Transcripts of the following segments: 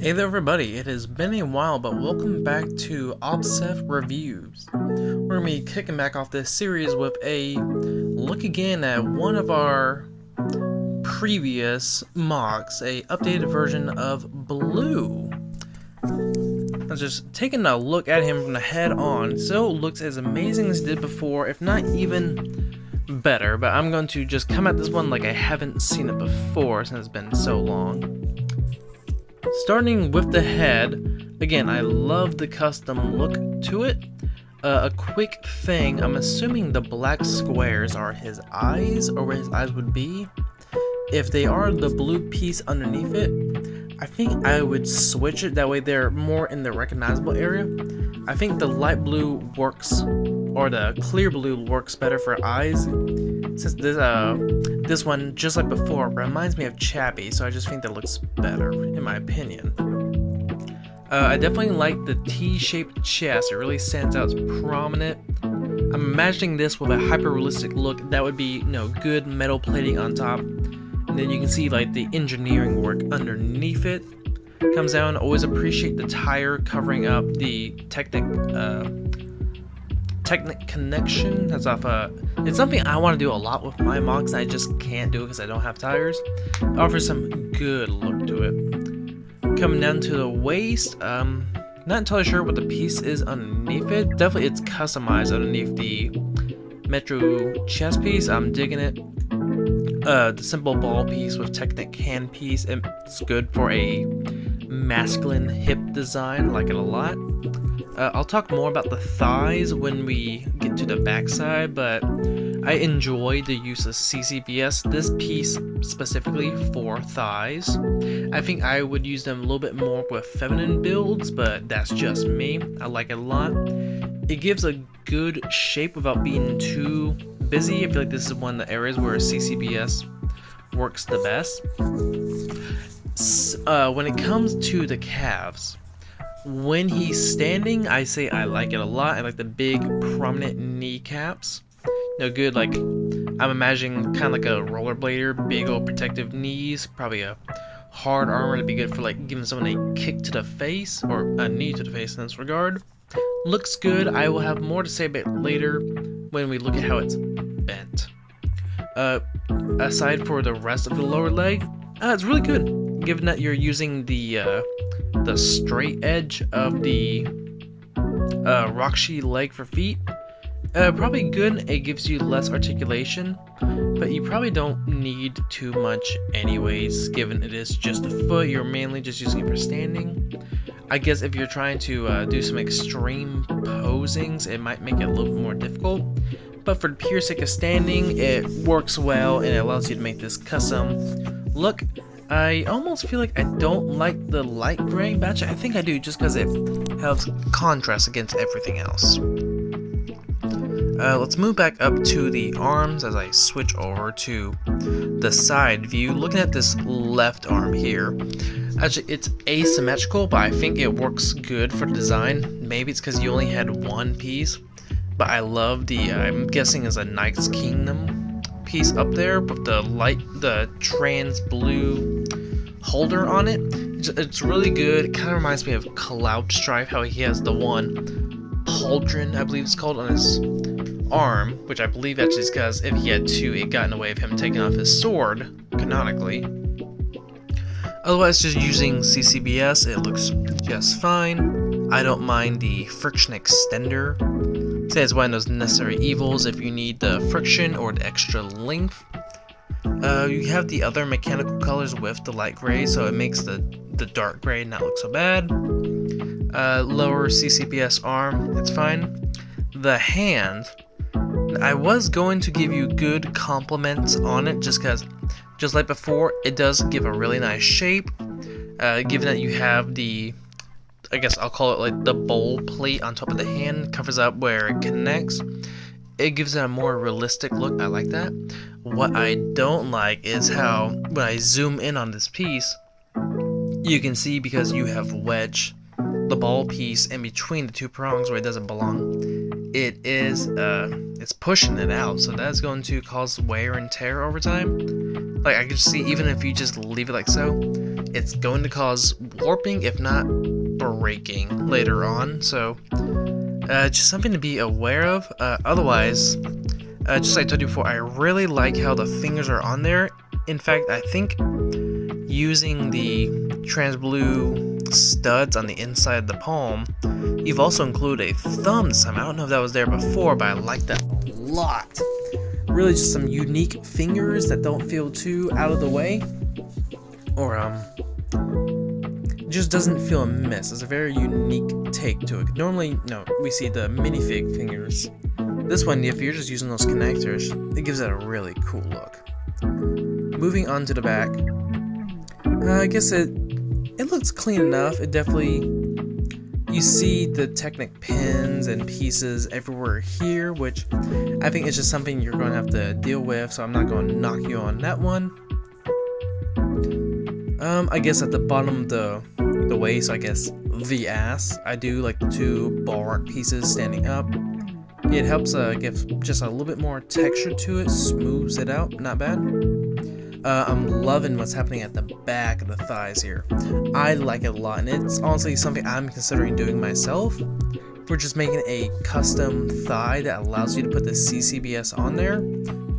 Hey there everybody, it has been a while, but welcome back to Obseth Reviews. We're going to be kicking back off this series with a look again at one of our previous mocks, a updated version of Blue. I was just taking a look at him from the head on, so it looks as amazing as it did before, if not even better, but I'm going to just come at this one like I haven't seen it before since it's been so long. Starting with the head, again, I love the custom look to it. A quick thing, I'm assuming the black squares are his eyes, or where his eyes would be. If they are the blue piece underneath it, I think I would switch it, that way they're more in the recognizable area. I think the light blue works, or the clear blue works better for eyes, since this one, just like before, reminds me of Chappie, so I just think that looks better, in my opinion. I definitely like the T-shaped chest. It really stands out as prominent. I'm imagining this with a hyper-realistic look. That would be, good metal plating on top. And then you can see, like, the engineering work underneath it. Comes down. Always appreciate the tire covering up the Technic connection. That's off it's something I want to do a lot with my mocks. I just can't do it because I don't have tires. It offers some good look to it. Coming down to the waist, not entirely sure what the piece is underneath it. Definitely it's customized underneath the Metro chest piece. I'm digging it. The simple ball piece with Technic hand piece, it's good for a masculine hip design. Like it a lot. I'll talk more about the thighs when we get to the backside, but I enjoy the use of CCBS, this piece specifically for thighs. I think I would use them a little bit more with feminine builds, but that's just me. I like it a lot. It gives a good shape without being too busy. I feel like this is one of the areas where CCBS works the best. When it comes to the calves, when he's standing, I say I like it a lot. I like the big prominent kneecaps. Good, like, I'm imagining kind of like a rollerblader, big old protective knees, probably a hard armor to be good for like giving someone a kick to the face, or a knee to the face in this regard. Looks good. I will have more to say about it later when we look at how it's bent. Aside for the rest of the lower leg, it's really good, given that you're using the straight edge of the Rockshi leg for feet. Probably good. It gives you less articulation, but you probably don't need too much anyways, given it is just a foot. You're mainly just using it for standing. I guess if you're trying to do some extreme posings, it might make it a little bit more difficult, but for the pure sake of standing, it works well and it allows you to make this custom look. I almost feel like I don't like the light gray, but actually I think I do, just because it helps contrast against everything else. Let's move back up to the arms as I switch over to the side view. Looking at this left arm here, actually it's asymmetrical, but I think it works good for the design. Maybe it's because you only had one piece, but I love the, I'm guessing is a Knight's Kingdom piece up there with the trans blue holder on it. It's really good. It kind of reminds me of Cloud Strife, how he has the one pauldron, I believe it's called, on his arm, which I believe actually is because if he had two, it got in the way of him taking off his sword, canonically. Otherwise, just using CCBS, it looks just fine. I don't mind the friction extender. Say it's one of those necessary evils if you need the friction or the extra length. You have the other mechanical colors with the light gray, so it makes the dark gray not look so bad. Lower CCBS arm, it's fine. The hand, I was going to give you good compliments on it, just because, just like before, it does give a really nice shape. Given that you have the, I guess I'll call it like the bowl plate on top of the hand, covers up where it connects. It gives it a more realistic look. I like that. What I don't like is how, when I zoom in on this piece, you can see because you have wedged the ball piece in between the two prongs where it doesn't belong. It is, it's pushing it out, so that's going to cause wear and tear over time. Like, I can see, even if you just leave it like so, it's going to cause warping, if not breaking, later on. So just something to be aware of. Otherwise, just like I told you before, I really like how the fingers are on there. In fact, I think using the TransBlue studs on the inside of the palm, you've also included a thumb this time. I don't know if that was there before, but I like that a lot. Really just some unique fingers that don't feel too out of the way, or just doesn't feel amiss. It's a very unique take to it. Normally, no, we see the minifig fingers. This one, if you're just using those connectors, it gives it a really cool look. Moving on to the back, I guess it looks clean enough. It definitely, you see the Technic pins and pieces everywhere here, which I think is just something you're going to have to deal with, so I'm not going to knock you on that one. I guess at the bottom of the waist, I guess the ass, I do like the two bulwark pieces standing up. It helps give just a little bit more texture to it, smooths it out, not bad. I'm loving what's happening at the back of the thighs here. I like it a lot, and it's honestly something I'm considering doing myself. We're just making a custom thigh that allows you to put the CCBS on there.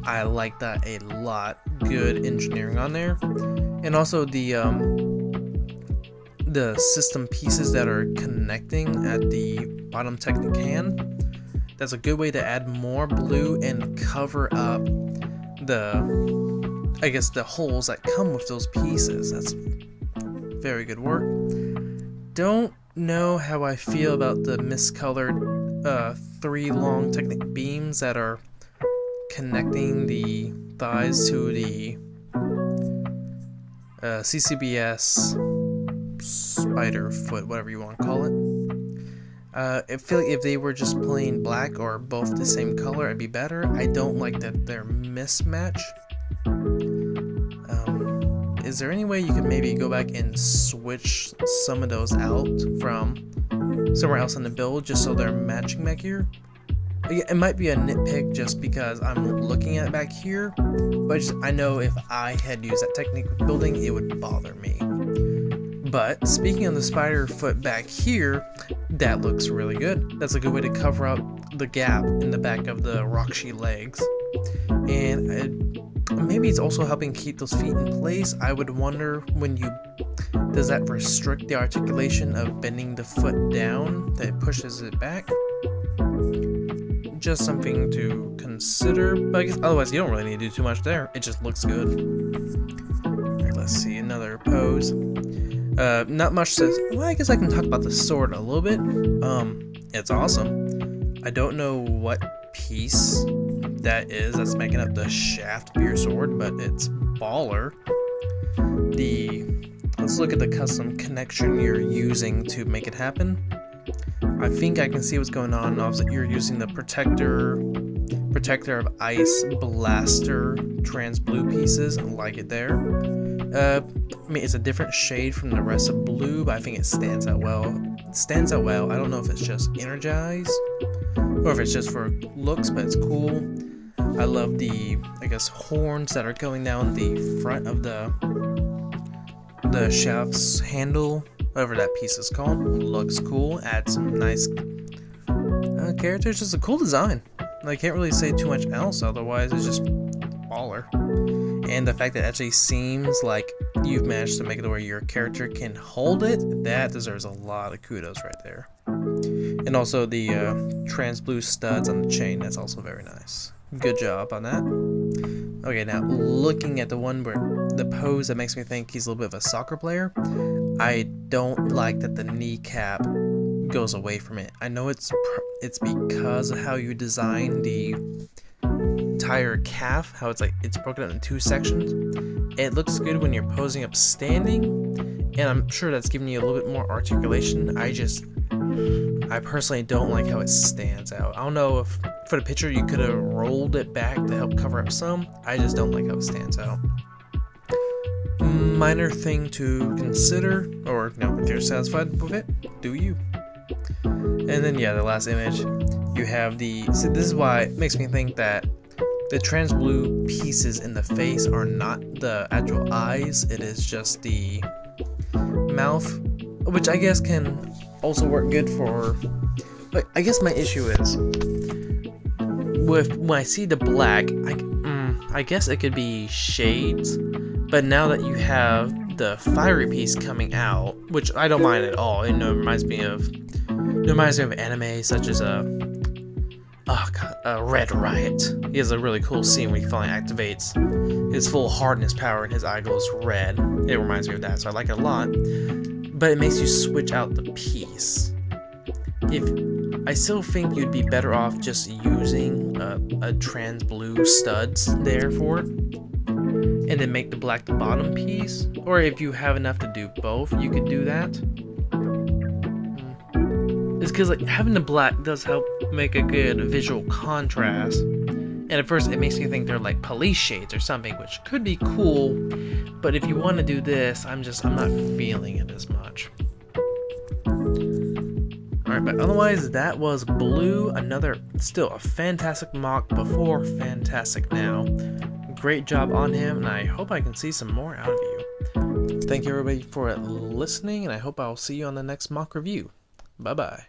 I like that a lot. Good engineering on there. And also the system pieces that are connecting at the bottom Technic can. That's a good way to add more blue and cover up the holes that come with those pieces. That's very good work. Don't know how I feel about the miscolored 3 long Technic beams that are connecting the thighs to the CCBS spider foot, whatever you want to call it. I feel like if they were just plain black or both the same color, it'd be better. I don't like that they're mismatched. Is there any way you could maybe go back and switch some of those out from somewhere else in the build just so they're matching back here? It might be a nitpick just because I'm looking at it back here, but I know if I had used that technique with building, it would bother me. But speaking of the spider foot back here, that looks really good. That's a good way to cover up the gap in the back of the Rockshi legs. And maybe it's also helping keep those feet in place. I would wonder does that restrict the articulation of bending the foot down, that it pushes it back? Just something to consider, but I guess otherwise you don't really need to do too much there. It just looks good. Alright, let's see, another pose. Not much says. Well, I guess I can talk about the sword a little bit. It's awesome. I don't know what piece that is that's making up the shaft of your sword, but it's baller. Let's look at the custom connection you're using to make it happen. I think I can see what's going on. Obviously, you're using the protector of ice blaster TransBlue pieces. I like it there. I mean, it's a different shade from the rest of blue, but I think it stands out well. I don't know if it's just energized or if it's just for looks, but it's cool. I love the, I guess, horns that are going down the front of the shaft's handle, whatever that piece is called. Looks cool. Adds some nice characters. Just a cool design. I can't really say too much else, otherwise it's just baller. And the fact that it actually seems like you've managed to make it where your character can hold it, that deserves a lot of kudos right there. And also the TransBlue studs on the chain, that's also very nice. Good job on that. Okay, now looking at the one where the pose that makes me think he's a little bit of a soccer player, I don't like that the kneecap goes away from it. I know it's because of how you design the entire calf, how it's broken up in 2 sections. It looks good when you're posing up standing, and I'm sure that's giving you a little bit more articulation. I personally don't like how it stands out. I don't know if for the picture you could have rolled it back to help cover up some. I just don't like how it stands out. Minor thing to consider, or no, if you're satisfied with it, do you. And then yeah, the last image, you have so this is why it makes me think that the TransBlue pieces in the face are not the actual eyes. It is just the mouth, which I guess can also work good for. But I guess my issue is when I see the black, I guess it could be shades. But now that you have the fiery piece coming out, which I don't mind at all, it reminds me of anime such as Red Riot. He has a really cool scene where he finally activates his full hardness power and his eye glows red. It reminds me of that, so I like it a lot. But it makes you switch out the piece. I still think you'd be better off just using a trans blue studs there for it, and then make the black the bottom piece. Or if you have enough to do both, you could do that. It's because like having the black does help make a good visual contrast. And at first it makes me think they're like police shades or something, which could be cool. But if you want to do this, I'm not feeling it as much. Alright, but otherwise that was Blue. Still a fantastic mock before, fantastic now. Great job on him, and I hope I can see some more out of you. Thank you everybody for listening, and I hope I'll see you on the next mock review. Bye bye.